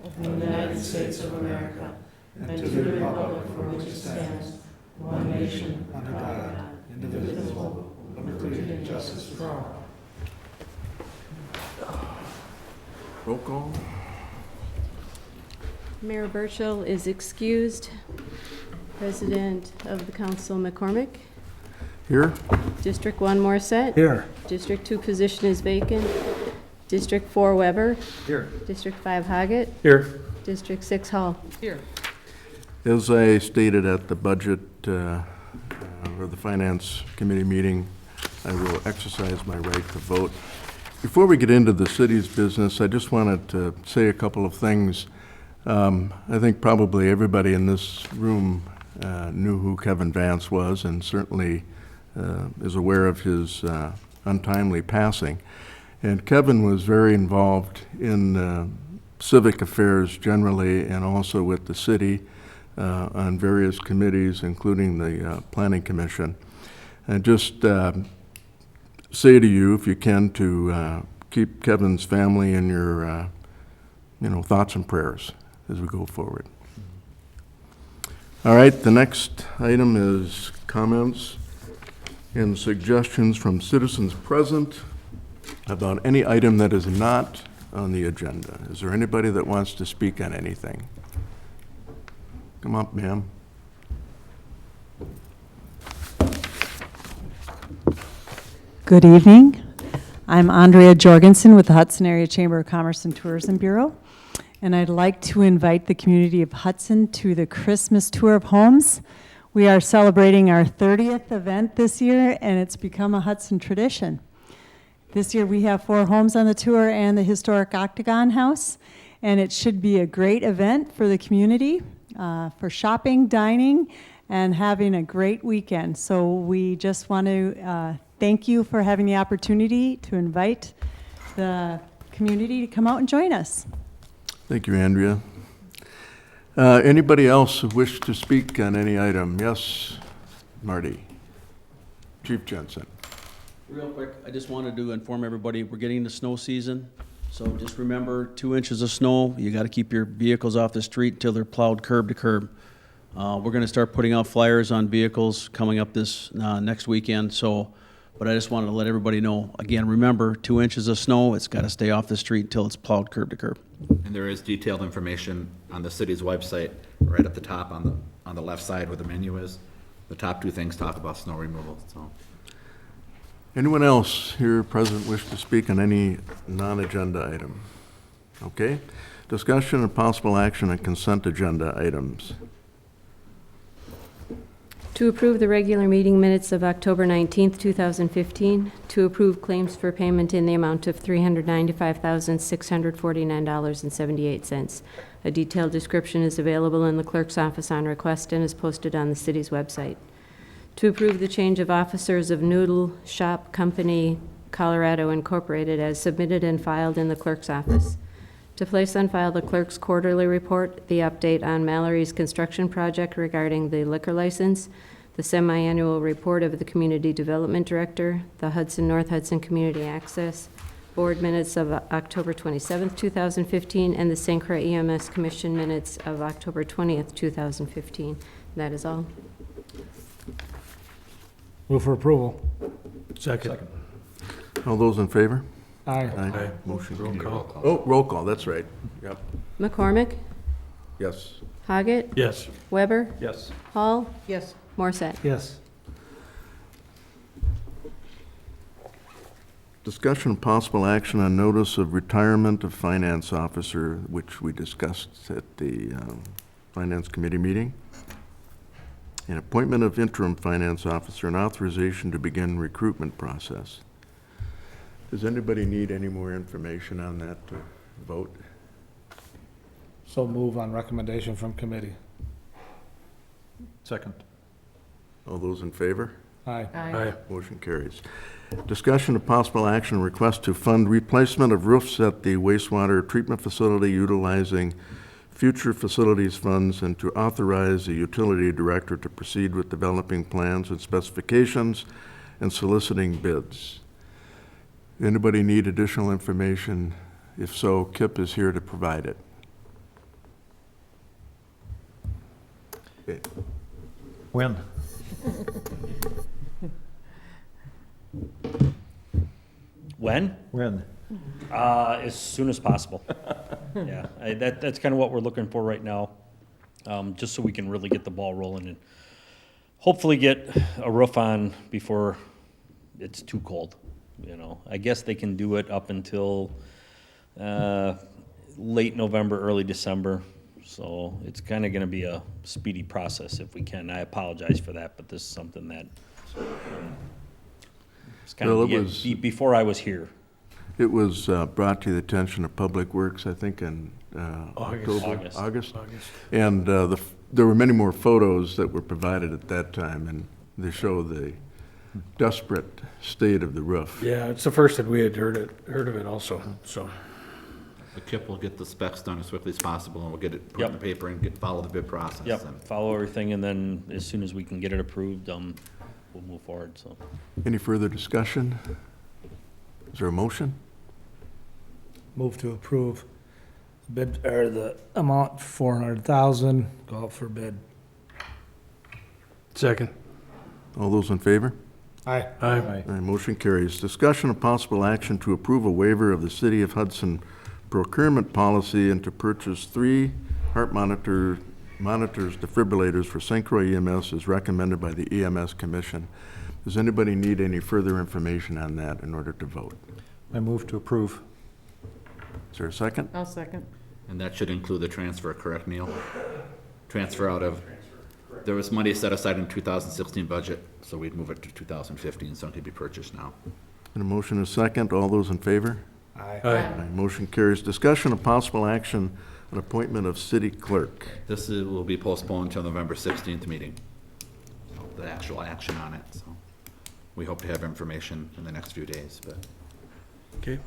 of the United States of America, and to the republic for which it stands, one nation, under God, indivisible, with liberty and justice for all. Roll call. Mayor Burchell is excused. President of the Council McCormick. Here. District 1 Morissette. Here. District 2 position is vacant. District 4 Weber. Here. District 5 Hoggett. Here. District 6 Hall. Here. As I stated at the budget or the Finance Committee meeting, I will exercise my right to vote. Before we get into the city's business, I just wanted to say a couple of things. I think probably everybody in this room knew who Kevin Vance was, and certainly is aware of his untimely passing. And Kevin was very involved in civic affairs generally, and also with the city on various committees, including the Planning Commission. And just say to you, if you can, to keep Kevin's family in your thoughts and prayers as we go forward. All right, the next item is comments and suggestions from citizens present about any item that is not on the agenda. Is there anybody that wants to speak on anything? Come up, ma'am. Good evening. I'm Andrea Jorgensen with the Hudson Area Chamber of Commerce and Tourism Bureau, and I'd like to invite the community of Hudson to the Christmas Tour of Homes. We are celebrating our 30th event this year, and it's become a Hudson tradition. This year we have 4 homes on the tour and the historic Octagon House, and it should be a great event for the community, for shopping, dining, and having a great weekend. So we just want to thank you for having the opportunity to invite the community to come out and join us. Thank you, Andrea. Anybody else who wish to speak on any item? Yes, Marty. Chief Jensen. Real quick, I just wanted to inform everybody, we're getting the snow season. So just remember, 2 inches of snow, you got to keep your vehicles off the street until they're plowed curb to curb. We're going to start putting out flyers on vehicles coming up this next weekend. But I just wanted to let everybody know, again, remember, 2 inches of snow, it's got to stay off the street until it's plowed curb to curb. And there is detailed information on the city's website, right at the top on the left side where the menu is. The top 2 things talk about snow removal, so. Anyone else here present wish to speak on any non-agenda item? Okay. Discussion and possible action on consent agenda items. To approve the regular meeting minutes of October 19th, 2015. To approve claims for payment in the amount of $395,649.78. A detailed description is available in the clerk's office on request and is posted on the city's website. To approve the change of officers of Noodle Shop Company, Colorado Incorporated as submitted and filed in the clerk's office. To place on file the clerk's quarterly report, the update on Mallory's construction project regarding the liquor license, the semi-annual report of the Community Development Director, the Hudson North Hudson Community Access, board minutes of October 27th, 2015, and the St. Croix EMS Commission minutes of October 20th, 2015. That is all. Move for approval. Second. All those in favor? Aye. Aye. Motion carried. Oh, roll call, that's right. Yep. McCormick? Yes. Hoggett? Yes. Weber? Yes. Hall? Yes. Morissette? Yes. Discussion and possible action on notice of retirement of finance officer, which we discussed at the Finance Committee meeting. An appointment of interim finance officer and authorization to begin recruitment process. Does anybody need any more information on that to vote? So move on recommendation from committee. Second. All those in favor? Aye. Aye. Motion carries. Discussion of possible action request to fund replacement of roofs at the wastewater treatment facility utilizing future facilities funds, and to authorize the utility director to proceed with developing plans and specifications and soliciting bids. Anybody need additional information? If so, Kip is here to provide it. Okay. When? When? When? As soon as possible. Yeah, that's kind of what we're looking for right now, just so we can really get the ball rolling and hopefully get a roof on before it's too cold, you know. I guess they can do it up until late November, early December, so it's kind of going to be a speedy process if we can. I apologize for that, but this is something that it's kind Well, of it was- before I was here. It was brought to the attention of Public Works, I think, in October, August. And there were many more photos that were provided at that time, and they show the desperate state of the roof. Yeah, it's the first that we had heard of it also, so. The KIP will get the specs done as quickly as possible, and we'll get it put in the Yep. paper and follow the bid process. Yep, and- follow everything, and then as soon as we can get it approved, we'll move forward, so. Any further discussion? Is there a motion? Move to approve bid, or the amount 400,000, go out for bid. Second. All those in favor? Aye. Aye. Aye, motion carries. Discussion of possible action to approve a waiver of the City of Hudson procurement policy and to purchase 3 heart monitors defibrillators for St. Croix EMS as recommended by the EMS Commission. Does anybody need any further information on that in order to vote? I move to approve. Is there a second? I'll second. And that should include the transfer, correct, Neil? Transfer out of, there was money set aside in 2016 budget, so we'd move it to 2015, so it could be purchased now. And a motion is second. All those in favor? Aye. Aye. Aye, motion carries. Discussion of possible action on appointment of city clerk. Will be postponed until November 16th meeting, the actual action on it, so. We hope to have information in the next few days, but. Okay.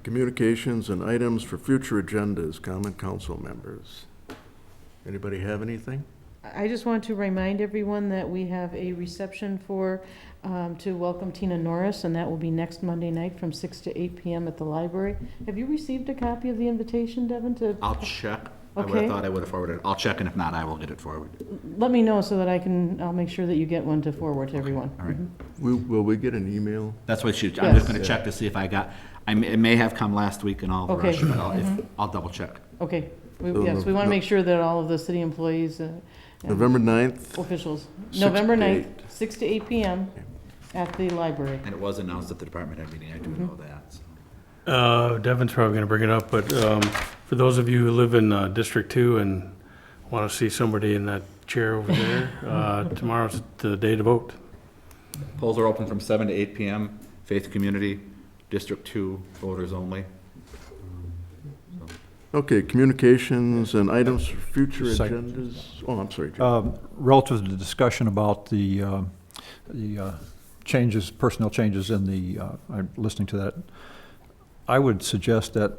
Communications and items for future agendas, common council members. Anybody have anything? I just want to remind everyone that we have a reception to welcome Tina Norris, and that will be next Monday night from 6 to 8 p.m. at the library. Have you received a copy of the invitation, Devin? I'll check. I would Okay. have thought I would have forwarded it. I'll check, and if not, I will get it forwarded. Let me know so that I'll make sure that you get one to forward to everyone. All right. Will we get an email? That's what I'm Yes. just gonna check to see if I got, it may have come last week and all the Okay. rush, but I'll double check. Okay, So yes, we want to no- make sure that all of the city employees and November 9th? officials, 6 November to 9th, 8. 6 to 8 p.m. at the library. And it was announced at the department head meeting, I do know that, so. Devin's probably gonna bring it up, but, for those of you who live in, District 2 and wanna see somebody in that chair over there, tomorrow's the day to vote. Polls are open from 7 to 8 p.m., Faith Community, District 2, voters only. Okay, communications and items for future Second. agendas. Oh, I'm sorry, Jim. Relative to the discussion about the changes, personnel changes in the, I'm listening to that, I would suggest that,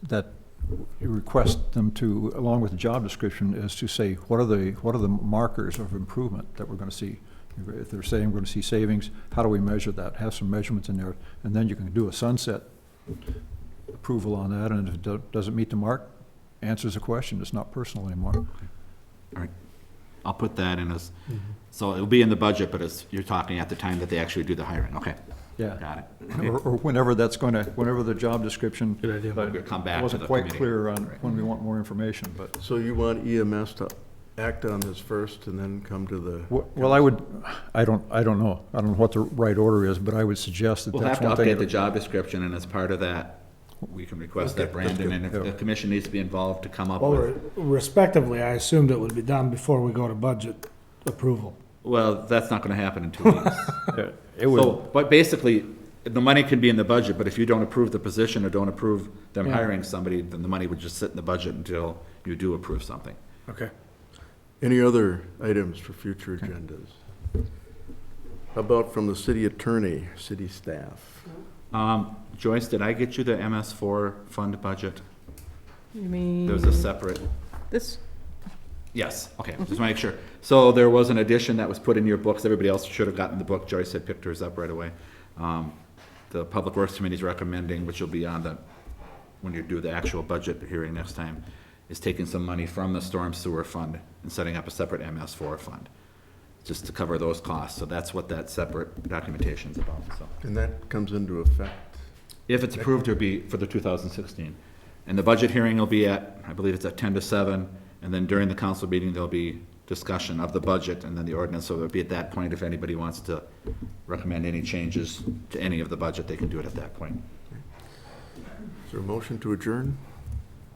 that you request them to, along with the job description, is to say, what are the markers of improvement that we're gonna see? If they're saying we're gonna see savings, how do we measure that? Have some measurements in there, and then you can do a sunset approval on that, and if it doesn't meet the mark, answers the question, it's not personal anymore. I'll put that in as, so it'll be in the budget, but you're talking at the time that they actually do the hiring, okay, Yeah. got it. Okay. Or whenever whenever the job description. Good idea. We'll come back to Wasn't the quite committee. clear on Right. when we want more information, but, So you want EMS to act on this first and then come to the... well, I don't know. I don't know what the right order is, but I would suggest that We'll have that's to one thing. update the job description, and as part of that, we can request that Brandon, and if the commission needs to be involved to come up Well, with, respectively, I assumed it would be done before we go to budget approval. well, that's not gonna happen in 2 weeks. It would, So, but basically, the money can be in the budget, but if you don't approve the position or don't approve them Yeah. hiring somebody, then the money would just sit in the budget until you do approve something. Okay. Any other items for future agendas? How about from the city attorney, city staff? Joyce, did I get you the MS4 fund budget? You mean There's a separate, this? yes, okay, just want to make sure. So there was an addition that was put in your books, everybody else should have gotten the book, Joyce had picked hers up right away. The Public Works Committee is recommending, which will be on when you do the actual budget hearing next time, is taking some money from the storm sewer fund and setting up a separate MS4 fund, just to cover those costs. So that's what that separate documentation is about, so. And that comes into effect? If it's approved, it'll be for the 2016. And the budget hearing will be at, I believe it's at 10 to 7, and then during the council meeting, there'll be discussion of the budget and then the ordinance. So it'll be at that point, if anybody wants to recommend any changes to any of the budget, they can do it at that point. Is there a motion to adjourn?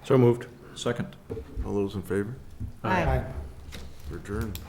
So moved. Second. All those in favor? Aye. We're adjourned.